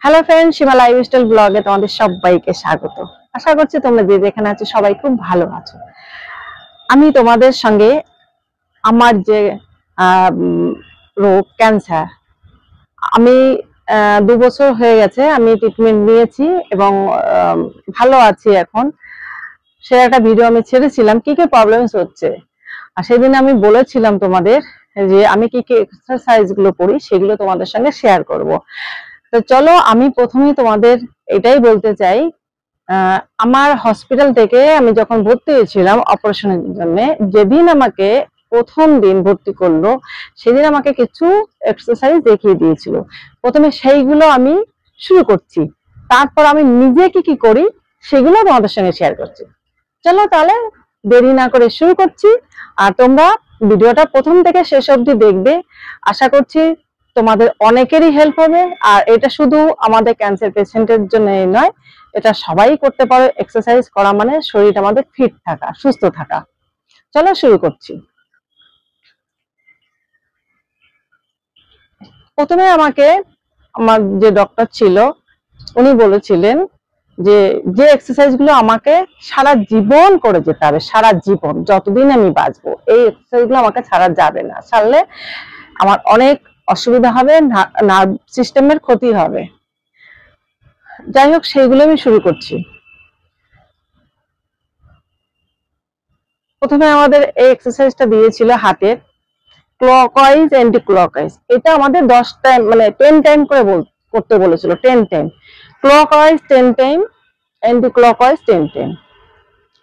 Hello friend, সীমা lifestyle ব্লগে তোমাদের সবাইকে স্বাগত। আশা করছি তোমরা যে যেখানে আছো সবাই খুব ভালো আছো। আমি তোমাদের সঙ্গে আমার যে রোগ ক্যান্সার, আমি 2 বছর হয়ে গেছে আমি ট্রিটমেন্ট নিয়েছি এবং ভালো আছি এখন। সে একটা ভিডিও আমি ছেড়েছিলাম কি কি প্রবলেমস হচ্ছে, আর সেদিন আমি বলেছিলাম তোমাদের যে আমি কি কি এক্সারসাইজ গুলো করি সেগুলো তোমাদের সঙ্গে শেয়ার করব। তো চলো, আমি প্রথমেই তোমাদের এটাই বলতে চাই, আমার হসপিটাল থেকে আমি যখন ভর্তি হয়েছিলাম অপারেশনের জন্য, যেদিন আমাকে প্রথম দিন ভর্তি করলো সেদিন আমাকে কিছু এক্সারসাইজ দেখিয়ে দিয়েছিল। প্রথমে সেইগুলো আমি শুরু করছি, তারপর আমি নিজে কি কি করি সেগুলো তোমাদের সঙ্গে শেয়ার করছি। চলো তাহলে দেরি না করে শুরু করছি, আর তোমরা ভিডিওটা প্রথম থেকে শেষ অবধি দেখবে। আশা করছি তোমাদের অনেকেরই হেল্প হবে। আর এটা শুধু আমাদের ক্যান্সার পেশেন্টের জন্যই নয়, এটা সবাই করতে পারে। এক্সারসাইজ করা মানে শরীর আমাদের ফিট থাকা, সুস্থ থাকা। চলো শুরু করছি। প্রথমে আমাকে আমার যে ডক্টর ছিল উনি বলেছিলেন যে যে এক্সারসাইজ গুলো আমাকে সারা জীবন করে যেতে হবে, সারা জীবন যতদিন আমি বাঁচবো এই এক্সারসাইজ গুলো আমাকে ছাড়া যাবে না, ছাড়লে আমার অনেক অসুবিধা হবে, নার্ভ সিস্টেমের ক্ষতি হবে। যাই হোক, সেইগুলো আমি শুরু করছি। প্রথমে আমাদের এই এক্সারসাইজটা দিয়েছিল হাতের ক্লকওয়াইজ অ্যান্টি ক্লকওয়াইজ। এটা আমাদের 10 টাইম মানে 10 টাইম করে করতে বলেছিল। 10 time clockwise, 10 time anti clockwise, 10 time.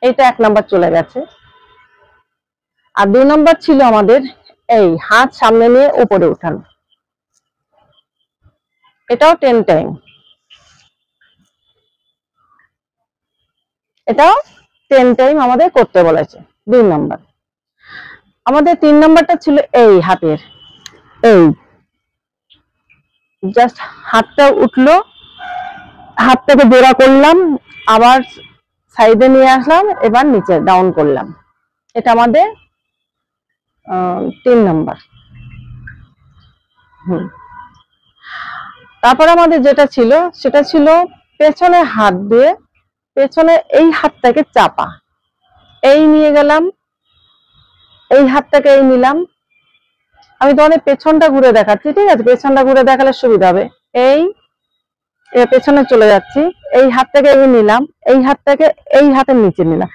এটা 1 নাম্বার চলে গেছে। আর 2 নাম্বার ছিল আমাদের এই হাত সামনে নিয়ে উপরে উঠানো, এটাও 10 টাইম। এটাও 10 টাইম আমাদের করতে বলেছে। 2 নাম্বার। আমাদের 3 নাম্বারটা ছিল এই হাতের, এই জাস্ট হাতটা উঠলো, হাতটাকে জোড়া করলাম, আবার সাইডে নিয়ে আসলাম, এবার নিচে ডাউন করলাম। এটা আমাদের 3 নাম্বার। তারপর আমাদের যেটা ছিল সেটা ছিল পেছনে হাত দিয়ে, পেছনে এই হাতটাকে চাপা, এই নিয়ে গেলাম, এই হাতটাকে এই নিলাম। আমি তোমাদের পেছনটা ঘুরে দেখাচ্ছি, ঠিক আছে? পেছনটা ঘুরে দেখালে সুবিধা হবে। এই পেছনে চলে যাচ্ছি, এই হাতটাকে এই নিলাম, এই হাতটাকে এই হাতের নিচে নিলাম।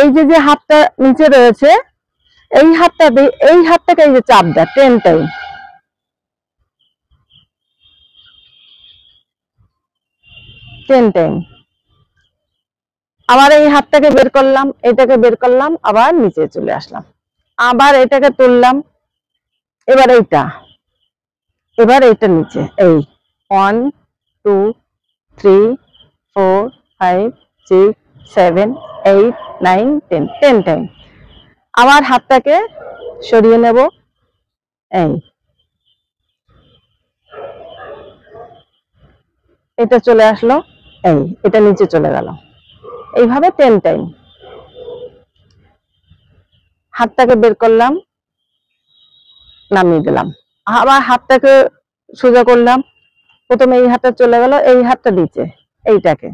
এই যে যে হাতটা নিচে রয়েছে এই হাতটা দিয়ে এই হাতটাকে এই যে চাপ দেয় 10 টাইম। 10 টাইম। আবার এই হাতটাকে বের করলাম, এটাকে বের করলাম, আবার নিচে চলে আসলাম, আবার এটাকে তুললাম, এবার এইটা, এবার এইটা নিচে। এই 1 2 3 4 5 6 7 8 9 10, 10 টাইম। আবার হাতটাকে সরিয়ে নেব, এই এটা চলে আসলো, এই এটা নিচে চলে গেল। এইভাবে 10 টাইম। হাতটাকে বের করলাম, নামিয়ে দিলাম, আবার হাতটাকে সোজা করলাম, প্রথমে এই হাতটা চলে গেল, এই হাতটা নিচে, এইটাকে।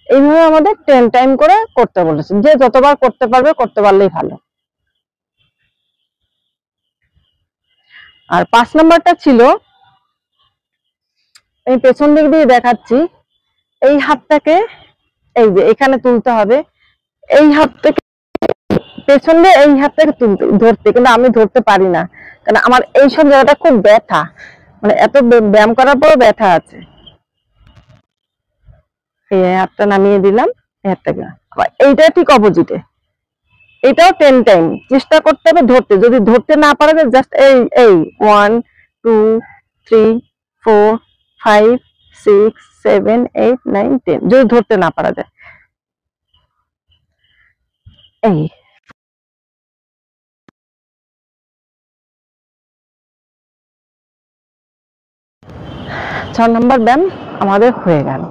এইভাবে আমাদের 10 টাইম করে করতে বলেছে। যে যতবার করতে পারবে, করতে পারলেই ভালো। আর 5 নাম্বারটা ছিল, আমি পেছন দিক দিয়ে দেখাচ্ছি, এই হাতটাকে এই যে এখানে তুলতে হবে, এই হাতটাকে পেছন দিয়ে এই হাতটাকে তুলতে ধরতে, কিন্তু আমি ধরতে পারি না, কারণ আমার এইসব জায়গাটা খুব ব্যথা, মানে এত ব্যায়াম করার পরও ব্যথা আছে। এই হাতটা নামিয়ে দিলাম, এই হাতটাকে আবার এইটা ঠিক অপোজিটে, এটাও 10 টাইম। চেষ্টা করতে হবে ধরতে, যদি ধরতে না পারে জাস্ট এই এই 1 2 3 4 5 6 7 8 9 10, যদি ধরতে না পারা যায়। এই 6 নম্বর ব্যায়াম আমাদের হয়ে গেল।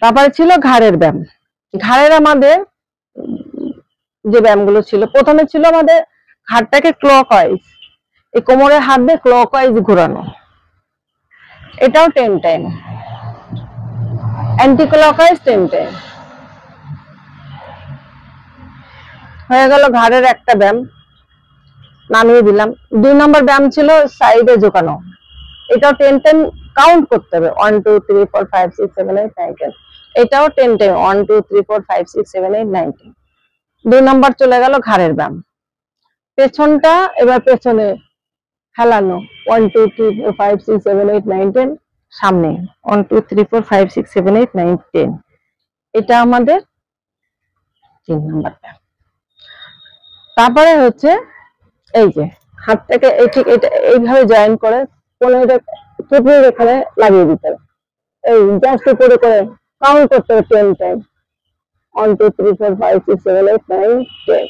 তারপরে ছিল ঘাড়ের ব্যায়াম। ঘাড়ের আমাদের যে ব্যায়ামগুলো ছিল, প্রথমে ছিল আমাদের ঘাড়টাকে ক্লকওয়াইজ, এই কোমরের হাত দিয়ে ক্লকওয়াইজ ঘোরানো, এটাও 10 টাইম, অ্যান্টি ক্লকওয়াইজ 10 টাইম। হয়ে গেল ঘাড়ের একটা ব্যায়াম, নামিয়ে দিলাম। 2 নম্বর ব্যায়াম ছিল সাইডে ঝোঁকানো, এটাও 10 টাইম কাউন্ট করতে হবে। 1 2 3 4 5 6 7 8 9 10, এটাও 10 টাইম। 1 2 3 4 5 6 7 8 9 10। 2 নম্বর চলে গেল ঘাড়ের ব্যায়াম। পেছনটা এবার পেছনে হেলানো, 1 2 3 4 5 6 7 8 9 10, সামনে 1 2 3 4 5 6 7 8 9 10। এটা আমাদের 3 নম্বর ব্যায়াম। তারপরে হচ্ছে এই যে হাতটাকে এটা এইভাবে জয়েন করে 15টা টুকরোর এখানে লাগিয়ে দিতে হবে। এই জাস্ট উপরে করে কাউন্ট করতে হবে 10 টাইম। 1 2 3 4 5 6 7 8 9 10।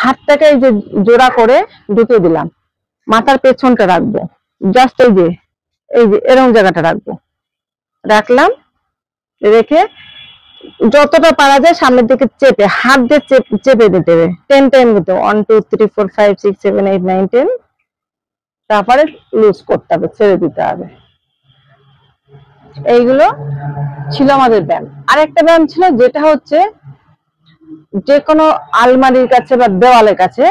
হাতটাকে এই যে জোড়া করে ঢুকিয়ে দিলাম, মাথার পেছনটা রাখবো, জাস্ট এই যে এরকম জায়গাটা রাখবো, রাখলাম। রেখে যতটা পারা যায় সামনের দিকে চেপে হাত দিয়ে চেপে দিতে হবে 10 টাইম মতো। 1 2 3 4 5 6 7 8 9 10। তারপরে লুজ করতে হবে, ছেড়ে দিতে হবে। এইগুলো ছিল আমাদের ব্যায়াম। আরেকটা ব্যায়াম ছিল যেটা হচ্ছে যে কোনো আলমারির কাছে বা দেওয়ালের কাছে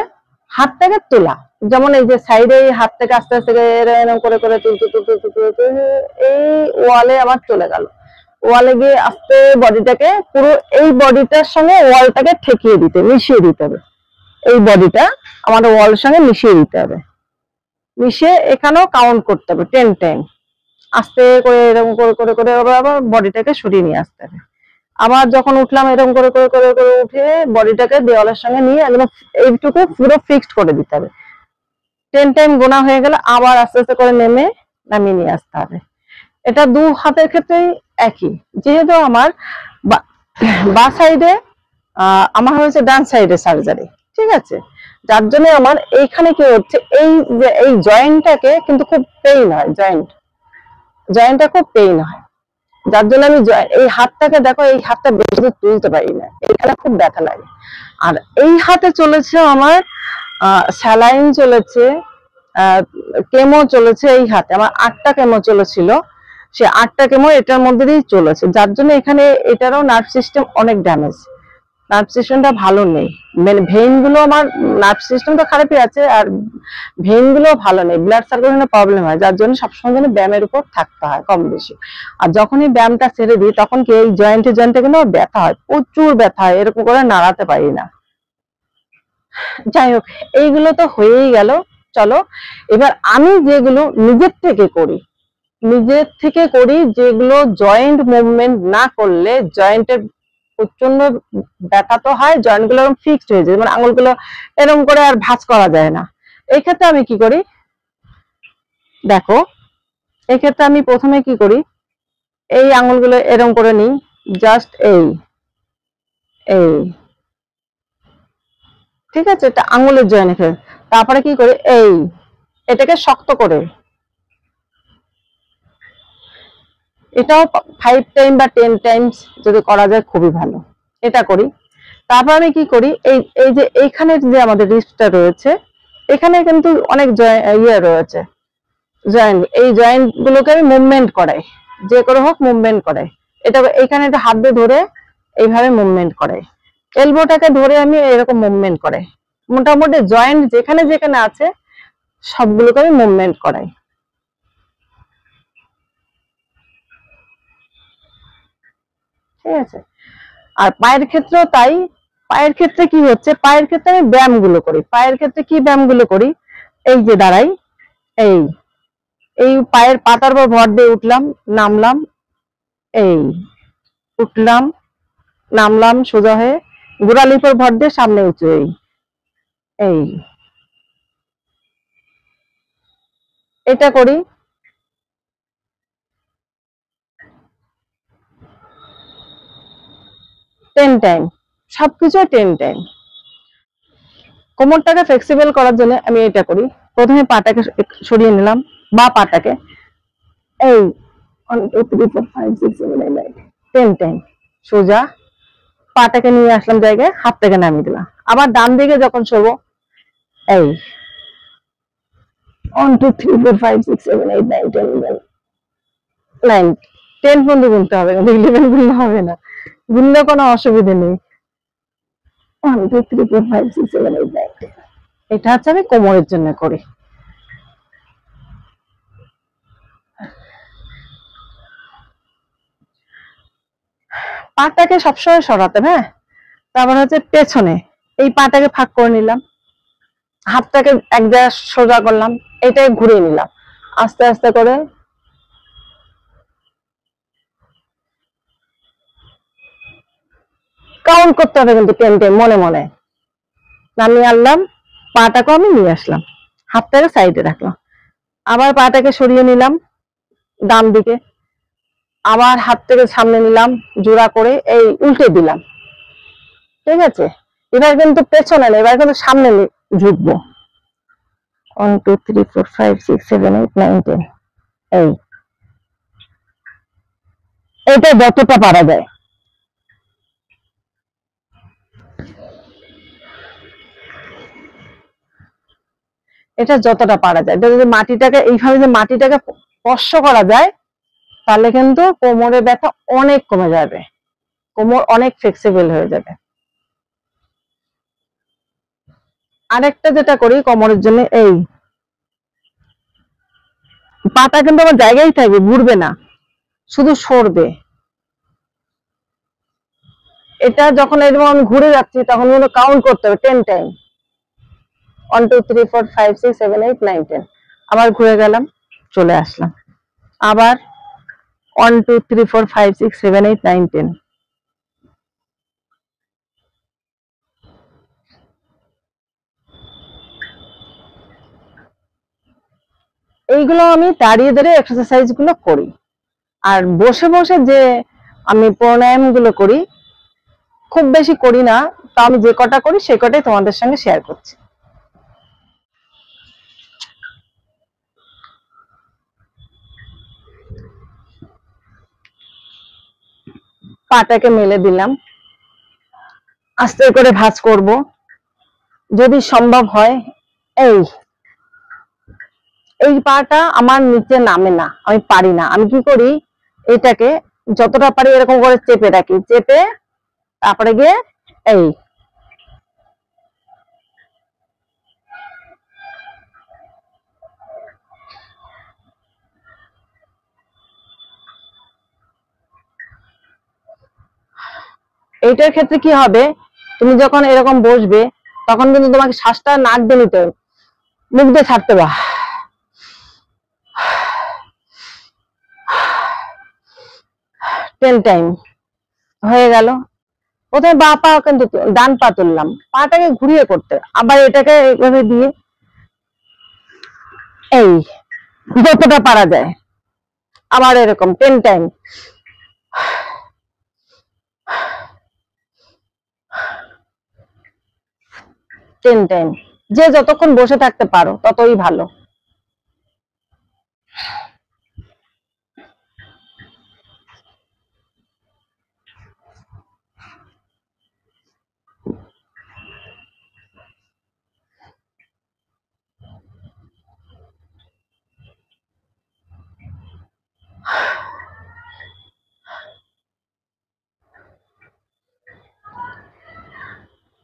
হাতটাকে তোলা, যেমন এই যে সাইডে হাতটাকে আস্তে আস্তে এরকম করে করে তুলতে তুলতে তুলতে এই ওয়ালে আমার চলে গেল। ওয়ালে গিয়ে আস্তে বডিটাকে পুরো এই বডিটার সঙ্গে ওয়ালটাকে ঠেকিয়ে দিতে, মিশিয়ে দিতে হবে। এই বডিটা আমার ওয়ালের সঙ্গে মিশিয়ে দিতে হবে। মিশিয়ে এখানেও কাউন্ট করতে হবে 10 টাইম। আস্তে করে এরকম করে করে করে আবার বডিটাকে সরিয়ে নিয়ে আসতে হবে। আবার যখন উঠলাম এরকম করে করে করে করে উঠে বডিটাকে দেওয়ালের সঙ্গে নিয়ে একদম এইটুকু পুরো ফিক্সড করে দিতে হবে। 10 টাইম গোনা হয়ে গেলে আবার আস্তে আস্তে করে নামিয়ে নিয়ে আসতে হবে। এটা 2 হাতের ক্ষেত্রেই একই। যেহেতু আমার বা সাইডে আমার হয়েছে ডান সাইডে সার্জারি, ঠিক আছে, যার জন্য আমার এইখানে কি হচ্ছে এই জয়েন্টটাকে কিন্তু খুব পেইন হয়, জয়েন্টটা খুব পেইন হয়, যার জন্য আমি এই হাতটাকে দেখো, এই হাতটা বেশি তুলতে পারি না, এইখানে খুব ব্যথা লাগে। আর এই হাতে চলেছে আমার স্যালাইন চলেছে, কেমো চলেছে। এই হাতে আমার 8টা কেমো চলেছিল, সে 8টা কেমো এটার মধ্যে দিয়েই চলেছে, যার জন্য এখানে এটারও নার্ভ সিস্টেম অনেক ড্যামেজ, নার্ভ সিস্টেমটা ভালো নেই। মানে ভেইন গুলো, আমার নার্ভ সিস্টেমটা খারাপই আছে আর ভেইন গুলো ভালো নেই, ব্লাড সার্কুলেশনের প্রবলেম হয়, যার জন্য সবসময় যেন ব্যায়ামের উপর থাকতে হয় কম বেশি। আর যখনই ব্যায়ামটা ছেড়ে দিই তখন কি এই জয়েন্টে কিন্তু ব্যথা হয়, প্রচুর ব্যথা হয়, এরকম করে নাড়াতে পারি না। যাই হোক, এইগুলো তো হয়েই গেল। চলো এবার আমি যেগুলো নিজের থেকে করি, যেগুলো জয়েন্ট মুভমেন্ট না করলে জয়েন্টের প্রচন্ড ব্যথা তো হয়, জয়েন্ট গুলো ফিক্সড হয়ে যায়, মানে আঙুলগুলো এরকম করে আর ভাঁজ করা যায় না। এই ক্ষেত্রে আমি কি করি দেখো, এই ক্ষেত্রে আমি প্রথমে কি করি, এই আঙুলগুলো এরকম করে নিই, জাস্ট এই ঠিক আছে, এটা আঙুলের জয়েন্ট। তারপরে কি করি, এটাকে শক্ত করে, এটাও 5 টাইম বা 10 টাইমস যদি করা যায় খুবই ভালো, এটা করি। তারপর আমি কি করি, এই যে এইখানে যে আমাদের রিস্টটা রয়েছে, এখানে কিন্তু অনেক রয়েছে জয়েন্ট, এই জয়েন্ট গুলোকে আমি মুভমেন্ট করাই, যে করে হোক মুভমেন্ট করাই। এটা এইখানে একটা হাত দিয়ে ধরে এইভাবে মুভমেন্ট করাই, এলবোটাকে ধরে আমি এরকম মুভমেন্ট করাই। মোটামুটি জয়েন্ট যেখানে যেখানে আছে সবগুলোকে আমি মুভমেন্ট করাই, ঠিক আছে। আর পায়ের ক্ষেত্রেও তাই। পায়ের ক্ষেত্রে কি হচ্ছে, পায়ের ক্ষেত্রে আমি ব্যায়ামগুলো করি। পায়ের ক্ষেত্রে কি ব্যায়ামগুলো করি, এই যে দাঁড়াই, এই পায়ের পাতার উপর ভর দিয়ে উঠলাম, নামলাম, উঠলাম, নামলাম, সোজা হয়ে গোড়ালির উপর ভর দিয়ে সামনে উঁচু, এটা করি। 10 টাইম, সবকিছু 10 টাইম। কোমরটাকে ফ্লেক্সিবল করার জন্য আমি এটা করি, প্রথমে পাটাকে সরিয়ে নিলাম, বা পাটাকে 1 2 3 4 5 6 7 8 9 10 টাইম সোজা পাটাকে নিয়ে আসলাম জায়গায়, হাতটাকে নামিয়ে দিলাম। আবার ডান দিকে যখন সরবো, 1 2 3 4 5 6 7 8 9 10 11 9 10 পর্যন্ত গুনতে হবে, 11 গুনলে হবে না, গুনলে কোনো অসুবিধা নেই। 1 2 3 4 5 6 7 8 9 10। এটা হচ্ছে আমি কোমরের জন্য করি। পাটাকে সবসময় সরাতে, হ্যাঁ। তারপর হচ্ছে পেছনে এই পাটাকে ফাঁক করে নিলাম, হাতটাকে এক জায়গায় সোজা করলাম, এটাকে ঘুরিয়ে নিলাম আস্তে আস্তে করে। কাউন্ট করতে হবে কিন্তু 10 10 মনে মনে। নামিয়ে আনলাম, পাটাকে আমি নিয়ে আসলাম, হাতটাকে সাইডে রাখলাম, আবার পাটাকে সরিয়ে নিলাম ডান দিকে, আবার হাত থেকে সামনে নিলাম জোড়া করে এই উল্টে দিলাম, ঠিক আছে। এবার কিন্তু পেছনে না, এবার কিন্তু সামনে ঝুঁকবো। 1 2 3 4 5 6 7 8 9 10। এই এটা যতটা পারা যায়। এটা যতটা পারা যায়, যদি মাটিটাকে এইভাবে যে মাটিটাকে স্পর্শ করা যায়, তাহলে কিন্তু কোমরের ব্যথা অনেক কমে যাবে, কোমর অনেক ফ্লেক্সিবল হয়ে যাবে। আরেকটা যেটা করি কোমরের জন্য, এই পাটা কিন্তু আমার জায়গায় থাকবে, ঘুরবে না, শুধু সরবে। এটা যখন এরকম আমি ঘুরে যাচ্ছি তখন কিন্তু কাউন্ট করতে হবে 10 টাইম। 1 2 3 4 5 6 7 8 9 10। আবার ঘুরে গেলাম, চলে আসলাম, আবার 1 2 3 4 5 6 7 8 9 10। এইগুলো আমি দাঁড়িয়ে দাঁড়িয়ে এক্সারসাইজ গুলো করি। আর বসে বসে যে আমি প্রাণায়াম গুলো করি, খুব বেশি করি না, তা আমি যে কটা করি সে কটাই তোমাদের সঙ্গে শেয়ার করছি। পাটাকে মেলে দিলাম, আস্তে করে ভাঁজ করব, যদি সম্ভব হয়। এই এই পাটা আমার নিচে নামে না, আমি পারি না, আমি কি করি, এটাকে যতটা পারি এরকম করে চেপে রাখি, চেপে তারপরে গিয়ে এই এইটার ক্ষেত্রে কি হবে, তুমি যখন এরকম বসবে তখন কিন্তু তোমাকে শ্বাসটা নাক দিয়ে নিতে হবে, মুখ দিয়ে ছাড়তে হবে। 10 টাইম হয়ে গেল। প্রথমে বা পা কিন্তু ডান পা তুললাম, পাটাকে ঘুরিয়ে করতে, আবার এটাকে এইভাবে দিয়ে এই যতটা পারা যায়, আবার এরকম 10 টাইম। 10 টাইম, যে যতক্ষণ বসে থাকতে পারো ততই ভালো।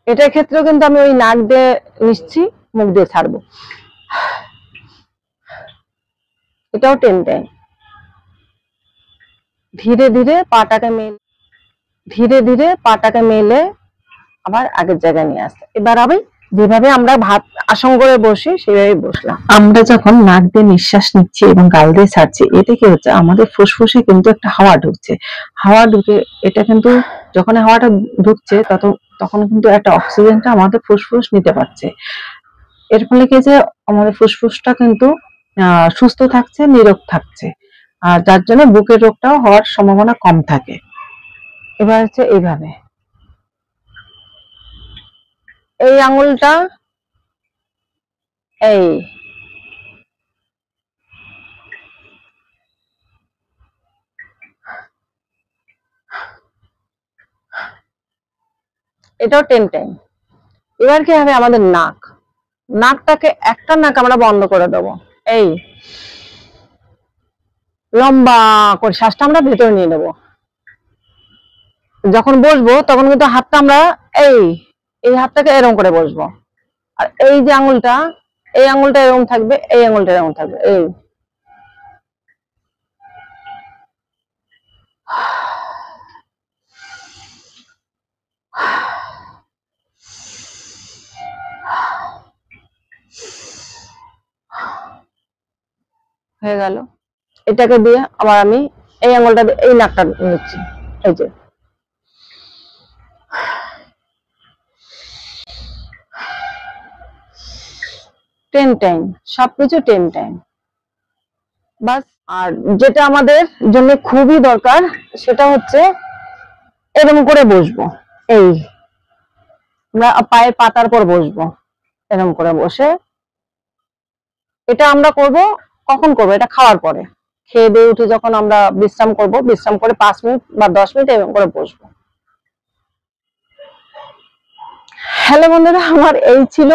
এটার ক্ষেত্রেও কিন্তু আমি ওই নাক দিয়ে নিচ্ছি, মুখ দিয়ে ছাড়বো, এটাও 10 টাইম। ধীরে ধীরে পাটাকে মেলে, ধীরে ধীরে পাটাকে মেলে আবার আগের জায়গায় নিয়ে আসতে। এবার আমি যেভাবে আমরা ভাত আসন করে বসি সেভাবে বসলাম। আমরা যখন নাক দিয়ে নিঃশ্বাস নিচ্ছি এবং গাল দিয়ে ছাড়ছি, এতে কি হচ্ছে, আমাদের ফুসফুসে কিন্তু একটা হাওয়া ঢুকছে, হাওয়া ঢুকে এটা কিন্তু যখন হাওয়াটা ঢুকছে তখন কিন্তু একটা অক্সিজেনটা আমাদের ফুসফুস নিতে পারছে। এর ফলে কি যে আমাদের ফুসফুসটা কিন্তু সুস্থ থাকছে, নীরোগ থাকছে, আর যার জন্য বুকের রোগটাও হওয়ার সম্ভাবনা কম থাকে। এবার হচ্ছে এইভাবে এই আঙুলটা এই এটাও 10 টাইম। এবার কি হবে, আমাদের নাক, নাকটাকে একটা নাক আমরা বন্ধ করে দেবো, এই লম্বা করে শ্বাসটা আমরা ভেতরে নিয়ে নেব। যখন বসবো তখন কিন্তু হাতটা আমরা এই হাতটাকে এরকম করে বসবো, আর এই যে আঙুলটা, এই আঙুলটা এরকম থাকবে, এই আঙুলটা এরকম থাকবে। হয়ে গেল। এটাকে দিয়ে আবার আমি এই আঙুলটা দিয়ে এই নাকটা নিচ্ছি, এই যে টেন টাইম, সবকিছু 10 টাইম বাস। আর যেটা আমাদের জন্য খুবই দরকার সেটা হচ্ছে এরকম করে বসবো, এই আমরা পায়ের পাতার পর বসবো, এরকম করে বসে। এটা আমরা করব কখন করব? এটা খাওয়ার পরে, খেয়ে দিয়ে উঠে যখন আমরা বিশ্রাম করব, বিশ্রাম করে 5 মিনিট বা 10 মিনিট এরকম করে বসবো। হ্যালো বন্ধুরা, আমার এই ছিল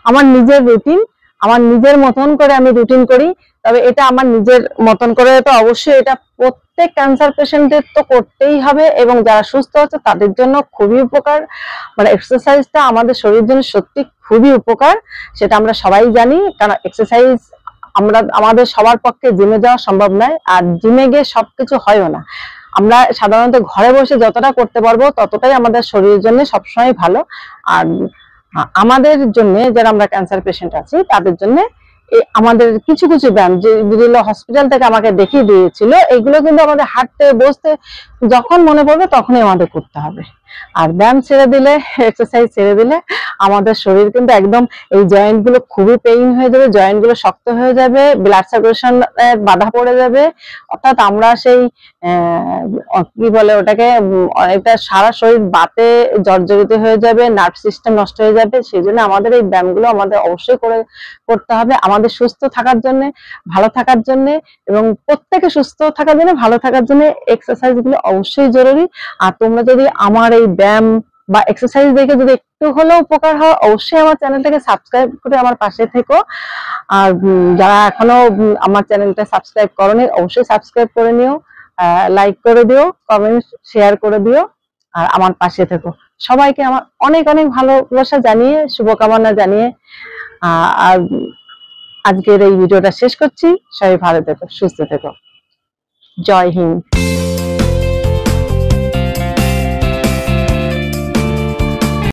আমার নিজের রুটিন। আমার নিজের মতন করে আমি রুটিন করি, তবে এটা আমার নিজের মতন করে তো অবশ্যই এটা প্রত্যেক ক্যান্সার পেশেন্টদের তো করতেই হবে, এবং যারা সুস্থ আছে তাদের জন্য খুবই উপকার। মানে এক্সারসাইজটা আমাদের শরীরের জন্য সত্যি খুবই উপকার, সেটা আমরা সবাই জানি। কারণ এক্সারসাইজ আমাদের সবার পক্ষে জিমে যাওয়া সম্ভব নয়, আর জিমে গিয়ে সবকিছু হয়ও না। আমরা সাধারণত ঘরে বসে যতটা করতে পারবো ততটাই আমাদের শরীরের জন্য সবসময় ভালো। আর আমাদের জন্য যারা আমরা ক্যান্সার পেশেন্ট আছি তাদের জন্য আমাদের কিছু কিছু ব্যায়াম যেগুলো হসপিটাল থেকে আমাকে দেখিয়ে দিয়েছিল, এগুলো কিন্তু আমাদের হাঁটতে বসতে যখন মনে পড়বে তখনই আমাদের করতে হবে। আর ব্যায়াম ছেড়ে দিলে, এক্সারসাইজ ছেড়ে দিলে আমাদের শরীর কিন্তু একদম এই জয়েন্ট গুলো খুবই পেইন হয়ে যাবে, জয়েন্ট গুলো শক্ত হয়ে যাবে, ব্লাড সার্কুলেশন বাধা পড়ে যাবে। অর্থাৎ আমরা সেই কি বলে ওটাকে, অনেকটা সারা শরীর বাতে জর্জরিত হয়ে যাবে, নার্ভ সিস্টেম নষ্ট হয়ে যাবে। সেই জন্য আমাদের এই ব্যায়ামগুলো আমাদের অবশ্যই করতে হবে, আমাদের সুস্থ থাকার জন্য, ভালো থাকার জন্য, এবং প্রত্যেকে সুস্থ থাকার জন্য, ভালো থাকার জন্য এক্সারসাইজ গুলো অবশ্যই জরুরি। আর তোমরা যদি আমার এই ব্যায়াম বা এক্সারসাইজ দেখে যদি একটু হলেও উপকার হয়, অবশ্যই আমার চ্যানেলটাকে সাবস্ক্রাইব করে আমার পাশে থেকো। আর যারা এখনো আমার চ্যানেলটা সাবস্ক্রাইব করোনি অবশ্যই সাবস্ক্রাইব করে নিও, লাইক করে দিও, কমেন্ট শেয়ার করে দিও, আর আমার পাশে থেকো। সবাইকে আমার অনেক অনেক ভালোবাসা জানিয়ে, শুভকামনা জানিয়ে আর আজকের এই ভিডিওটা শেষ করছি। সবাই ভালো থেকো, সুস্থ থেকো। জয় হিন্দ।